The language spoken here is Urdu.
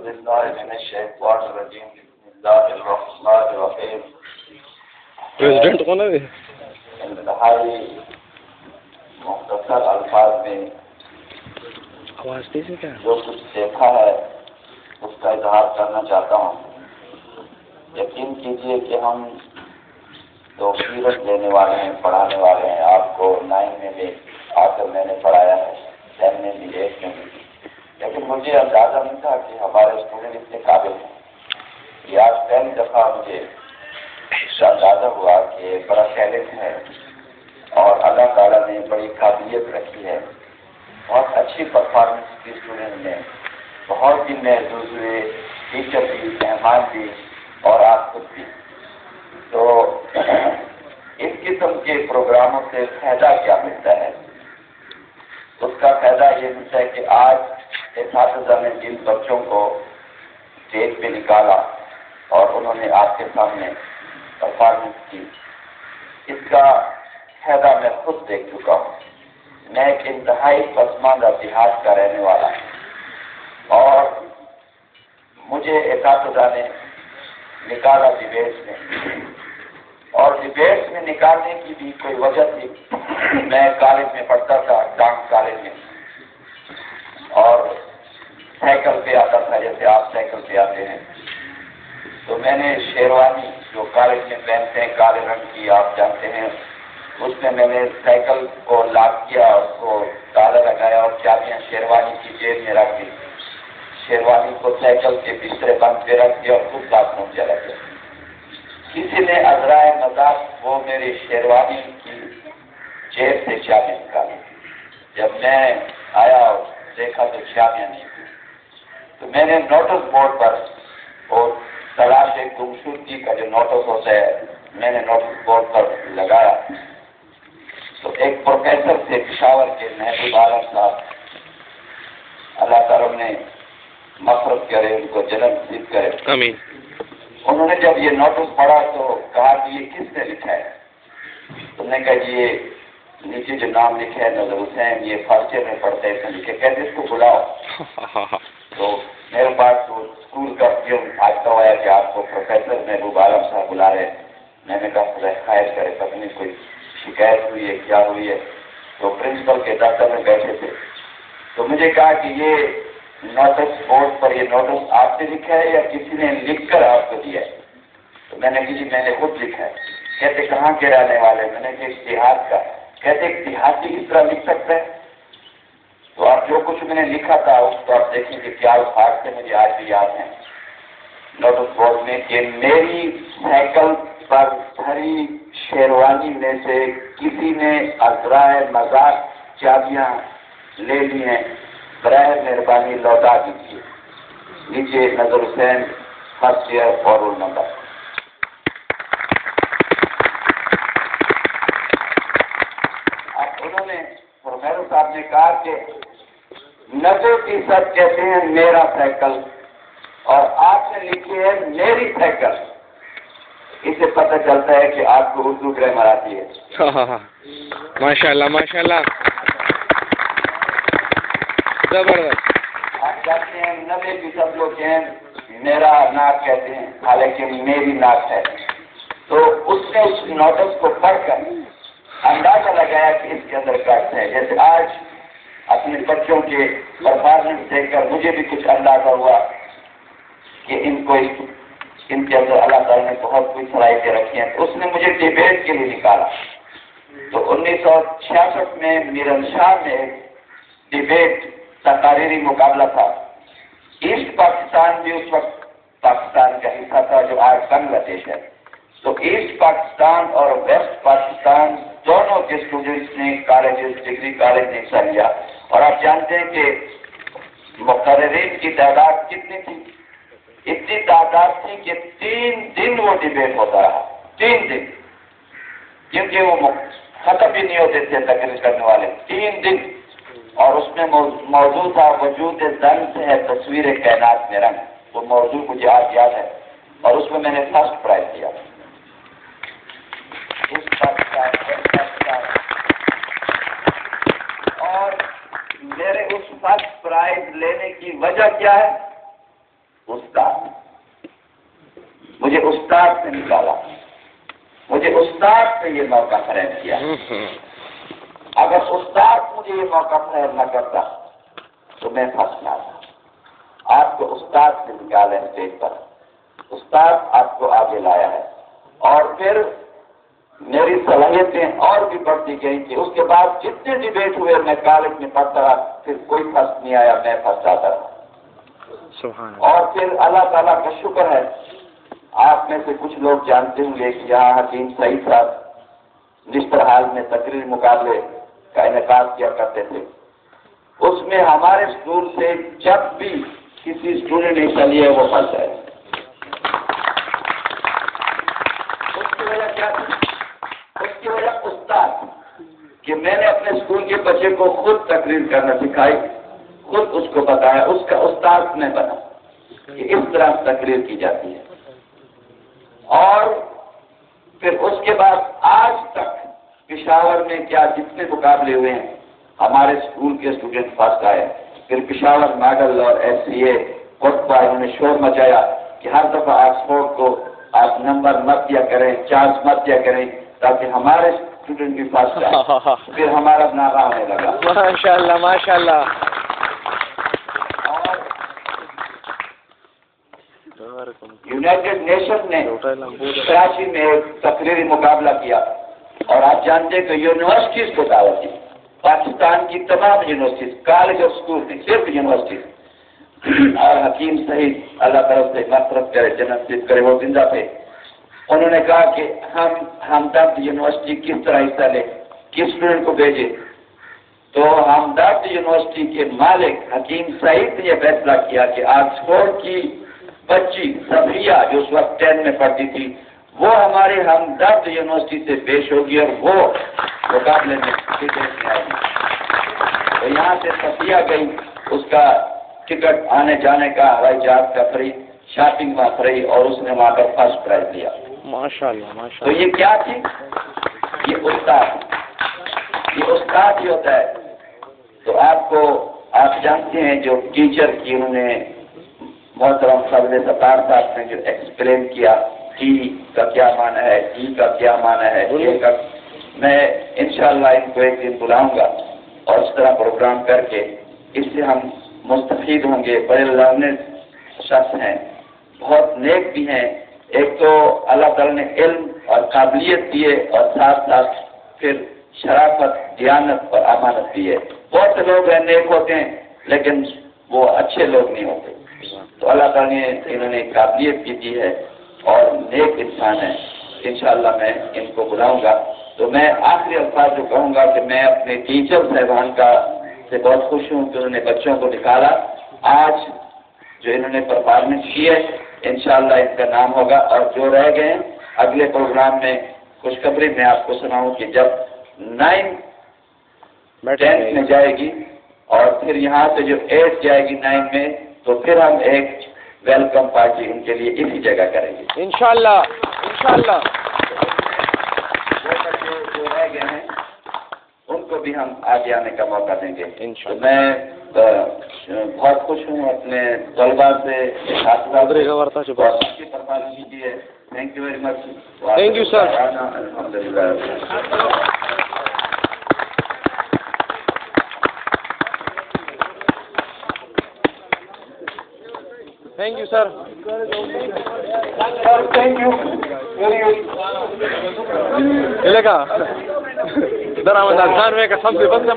بالله من الشیطان الرجیم بسم اللہ الرحمن الرحیم. پریزیڈنٹ کون ہے؟ انتہائی مختصر الفاظ میں آواز تیز ہے کیا؟ جو کچھ دیکھا ہے اس کا اظہار کرنا چاہتا ہوں. یقین کیجئے کہ ہم تو سیرت لینے والے ہیں، پڑھانے والے ہیں. آپ کو 9 میں بھی آ کر میں نے پڑھایا ہے، 10 میں بھی، 8 میں بھی. لیکن مجھے اندازہ نہیں تھا کہ ہمارے اسٹوڈنٹ اتنے قابل ہیں. یہ آج پہلی دفعہ مجھے اندازہ ہوا کہ بڑا ٹیلنٹ ہے اور اللہ تعالیٰ نے بڑی قابلیت رکھی ہے. بہت اچھی پرفارمنس کی اسٹوڈنٹ نے، بہت ہی محظوظ ہوئے، ٹیچر بھی، مہمان بھی اور آپ خود بھی. تو اس قسم کے پروگراموں سے فائدہ کیا ملتا ہے؟ اس کا فائدہ یہ ملتا ہے کہ آج اساتذہ نے جن بچوں کو اسٹیج پہ نکالا اور انہوں نے آپ کے سامنے پرفارمنس کی، اس کا فائدہ میں خود دیکھ چکا ہوں. میں ایک انتہائی پسماندہ دیہات کا رہنے والا ہوں اور مجھے اساتذہ نے نکالا ڈبیٹس میں، اور ڈبیٹس میں نکالنے کی بھی کوئی وجہ تھی. میں کالج میں پڑھتا تھا، ڈانس کالج میں، اور سائیکل پہ آتا تھا جیسے آپ سائیکل پہ آتے ہیں. تو میں نے شیروانی جو کالج میں پہنتے ہیں کالے رنگ کی، آپ جانتے ہیں، اس میں نے سائیکل کو لاک کیا، اس کو تالا لگایا اور چابیاں شیروانی کی جیب میں رکھ دی. شیروانی کو سائیکل کے بسترے بند پہ رکھ دیا اور خود بات میں چلا گیا. کسی نے عذرائے مذاق وہ میری شیروانی کی جیب سے چابی نکالی. جب میں آیا اور دیکھا تو چابیاں نہیں تھی. تو میں نے نوٹس بورڈ پر، اور تلاش گمشدگی کا جو نوٹس ہوتا ہے، میں نے نوٹس بورڈ پر لگایا. تو ایک پروفیسر سے پشاور کے محبوب عالم صاحب، اللہ تعالیٰ نے مغفرت کرے، ان کو جنت نصیب کرے، آمین. انہوں نے جب یہ نوٹس پڑھا تو کہا کہ یہ کس نے لکھا ہے؟ تم نے کہا یہ نیچے جو نام لکھا ہے نظر حسین، یہ فارسی میں پڑھتے ہیں لکھے. کہتے اس کو بلاؤ. تو میرے پاس وہ اسکول کا پیون آتا ہوا ہے کہ آپ کو پروفیسر محبوب عالم صاحب بلا رہے. میں نے کہا خدا خیر کرے، پتہ نہیں کوئی شکایت ہوئی ہے، کیا ہوئی ہے. تو پرنسپل کے دفتر میں بیٹھے تھے. تو مجھے کہا کہ یہ نوٹس بورڈ پر یہ نوٹس آپ نے لکھا ہے یا کسی نے لکھ کر آپ کو دیا ہے؟ تو میں نے کہا جی میں نے خود لکھا ہے. کہتے کہاں کے رہنے والے؟ میں نے کہا دیہات کا. کہتے ایک دیہاتی کس طرح لکھ سکتا ہے؟ تو آپ جو کچھ میں نے لکھا تھا اس کو آپ دیکھیں کہ کیا الفاظ سے مجھے آج بھی یاد ہیں نوٹس بورڈ میں، کہ میری سائیکل پر بھری شیروانی میں سے کسی نے عذرائے مذاق چابیاں لے لی ہیں، براہ مہربانی لوٹا دیجیے. نیچے نظر حسین، فرسٹ ایئر اور رول نمبر. اب انہوں نے پروفیسر صاحب نے کہا کہ 90% کہتے ہیں میرا سائیکل اور آپ نے لکھی ہے میری سائیکل. اس سے پتہ چلتا ہے کہ آپ کو اردو گرامر آتی ہے. ماشاء اللہ ماشاء اللہ، زبردست. آپ جانتے ہیں 90% لوگ ہیں میرا ناک کہتے ہیں، حالانکہ میری ناک ہے. تو اس نے اس نوٹس کو پڑھ کر اندازہ لگایا کہ اس کے اندر کٹ ہے. جیسے آج اپنے بچوں کے پرفارمنس دیکھ کر مجھے بھی کچھ اندازہ ہوا کہ ان کے اندر اللہ تعالیٰ نے بہت کچھ صلاحیتیں رکھی ہیں. تو اس نے مجھے ڈیبیٹ کے لیے نکالا. تو 1966 میں میرن شاہ میں ڈیبیٹ تقاریری مقابلہ تھا. ایسٹ پاکستان بھی اس وقت پاکستان کا حصہ تھا جو آج بنگلہ دیش ہے. تو ایسٹ پاکستان اور ویسٹ پاکستان دونوں کے اسٹوڈنٹس نے کالجز، ڈگری کالج نے حصہ لیا. اور آپ جانتے ہیں کہ مقررین کی تعداد کتنی تھی؟ اتنی تعداد تھی کہ 3 دن وہ ڈیبیٹ ہوتا رہا. 3 دن، کیونکہ وہ ختم بھی نہیں ہوتے تھے تقریر کرنے والے. 3 دن. اور اس میں موضوع تھا وجود زن سے ہے تصویر کائنات میں رنگ. وہ موضوع مجھے آج یاد ہے اور اس میں میں نے فرسٹ پرائز دیا. اور میرے اس فرسٹ پرائز لینے کی وجہ کیا ہے؟ استاد. مجھے استاد سے نکالا, مجھے استاد سے یہ موقع فراہم کیا. اگر استاد مجھے یہ موقع فراہم نہ کرتا تو میں پھنس جاتا. آپ کو استاد سے نکالا ہے اسٹیج پر, استاد آپ کو آگے لایا ہے, اور پھر میری صلاحیتیں اور بھی بڑھتی گئی کہ اس کے بعد جتنے ڈیبیٹ ہوئے میں کالج میں پڑھتا رہا, پھر کوئی فرق نہیں آیا, میں پھنس جاتا تھا. اور پھر اللہ تعالیٰ کا شکر ہے, آپ میں سے کچھ لوگ جانتے ہوں گے کہ یہاں حکیم سعید صاحب نصف حال میں تقریر مقابلے کا انعقاد کیا کرتے تھے. اس میں ہمارے اسکول سے جب بھی کسی اسٹوڈنٹ نے حصہ لیا وہ پھنس جائے. اس کی وجہ کیا تھی؟ اس کی وجہ استاد, کہ میں نے اپنے اسکول کے بچے کو خود تقریر کرنا سکھائی, خود اس کو بتایا, اس کا استاد میں بنا کہ اس طرح تقریر کی جاتی ہے. اور پھر اس کے بعد آج تک پشاور میں کیا جتنے مقابلے ہوئے ہیں ہمارے اسکول کے اسٹوڈنٹ فرسٹ آئے. پھر پشاور ماڈل اور SCA کوٹپا انہوں نے شور مچایا کہ ہر دفعہ آکسفورڈ کو آپ نمبر مت دیا کریں, چانس مت دیا کریں, تاکہ ہمارے اسٹوڈنٹ بھی فرسٹ آئے. پھر ہمارا نعرہ ہونے لگا. ماشاءاللہ ماشاءاللہ. یونائٹڈ نیشن نے کراچی میں ایک تقریری مقابلہ کیا, اور آپ جانتے ہیں کہ یونیورسٹیز کو دعوت دی, پاکستان کی تمام یونیورسٹیز, کالج اور اسکول نہیں, صرف یونیورسٹیز. اور حکیم سعید اللہ طرف سے مغفرت کرے, جنت نصیب کرے, وہ زندہ تھے. انہوں نے کہا کہ ہمدرد یونیورسٹی کس طرح حصہ لے, کس اسٹوڈنٹ کو بھیجے. تو ہمدرد یونیورسٹی کے مالک حکیم سعید نے یہ فیصلہ کیا کہ آکسفورڈ کی بچی صفیہ جو اس وقت 10 میں پڑھتی تھی, وہ ہمارے ہمدرد یونیورسٹی سے پیش ہوگی اور وہ مقابلے میں آئے گی. تو یہاں سے صفیہ گئی, اس کا ٹکٹ آنے جانے کا, ہوائی جہاز کا فری, شاپنگ وہاں فری, اور اس نے وہاں پر فرسٹ پرائز لیا. ماشاءاللہ تو ماشاءاللہ. یہ کیا تھی؟ یہ استاد, یہ استاد ہی ہوتا ہے. تو آپ جانتے ہیں جو ٹیچر کی انہوں نے محترم فضل ستار صاحب نے جو ایکسپلین کیا, ٹی کا کیا معنی ہے, ٹی کا کیا معنی ہے, اے کا, میں انشاءاللہ ان کو ایک دن بلاؤں گا اور اس طرح پروگرام کر کے اس سے ہم مستفید ہوں گے. بڑے لرنڈ شخص ہیں, بہت نیک بھی ہیں. ایک تو اللہ تعالیٰ نے علم اور قابلیت دی ہے, اور ساتھ ساتھ پھر شرافت, دیانت اور امانت دی ہے. بہت سے لوگ ہیں نیک ہوتے ہیں لیکن وہ اچھے لوگ نہیں ہوتے. تو اللہ تعالیٰ نے انہوں نے قابلیت بھی دی ہے اور نیک انسان ہے. انشاءاللہ میں ان کو بلاؤں گا. تو میں آخری الفاظ جو کہوں گا کہ میں اپنے ٹیچر صاحبان کا سے بہت خوش ہوں کہ انہوں نے بچوں کو نکالا. آج جو انہوں نے پرفارمنس کی ہے انشاءاللہ اس کا نام ہوگا. اور جو رہ گئے ہیں اگلے پروگرام میں خوشخبری میں آپ کو سناؤں کہ جب 10th میں جائے گی اور پھر یہاں سے جو 8 جائے گی 9 میں, تو پھر ہم ایک ویلکم پارٹی ان کے لیے اسی جگہ کریں گے انشاءاللہ انشاءاللہ. جو رہ گئے ہیں ان کو بھی ہم آگے آنے کا موقع دیں گے. تو میں بہت خوش ہوں اپنے طلباء سے, thank you very much. Thank you sir. الحمدللہ. Thank you sir. Thank you لے کا درآمد خان میں کا سب سے بند